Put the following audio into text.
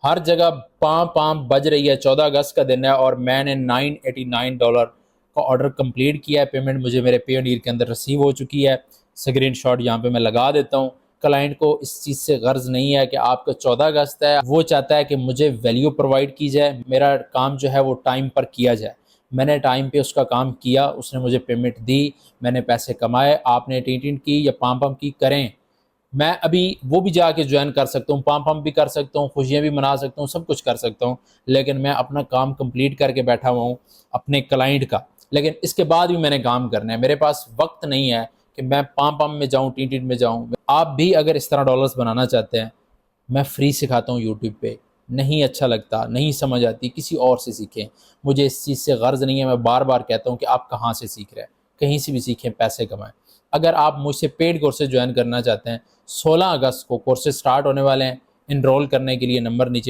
हर जगह palm palm बज रही है। 14 अगस्त का दिन है और मैंने $989 का ऑर्डर कंप्लीट किया है। पेमेंट मुझे मेरे पेयोनियर के अंदर रिसीव हो चुकी है। स्क्रीन शॉट यहाँ पे मैं लगा देता हूँ। क्लाइंट को इस चीज़ से गर्ज नहीं है कि आपका 14 अगस्त है, वो चाहता है कि मुझे वैल्यू प्रोवाइड की जाए, मेरा काम जो है वो टाइम पर किया जाए। मैंने टाइम पे उसका काम किया, उसने मुझे पेमेंट दी, मैंने पैसे कमाए। आपने टीट की या पाम पम की करें, मैं अभी वो भी जाके ज्वाइन कर सकता हूँ, पाम पम भी कर सकता हूँ, खुशियाँ भी मना सकता हूँ, सब कुछ कर सकता हूँ, लेकिन मैं अपना काम कंप्लीट करके बैठा हुआ हूँ अपने क्लाइंट का। लेकिन इसके बाद भी मैंने काम करना है, मेरे पास वक्त नहीं है कि मैं पाम पम में जाऊँ, टीट में जाऊँ। आप भी अगर इस तरह डॉलर्स बनाना चाहते हैं, मैं फ्री सिखाता हूँ यूट्यूब पे। नहीं अच्छा लगता, नहीं समझ आती, किसी और से सीखें। मुझे इस चीज़ से गर्ज नहीं है। मैं बार बार कहता हूँ कि आप कहाँ से सीख रहे हैं, कहीं से भी सीखें, पैसे कमाएं। अगर आप मुझसे पेड कोर्सेज ज्वाइन करना चाहते हैं, 16 अगस्त को कोर्सेज स्टार्ट होने वाले हैं। इनरोल करने के लिए नंबर नीचे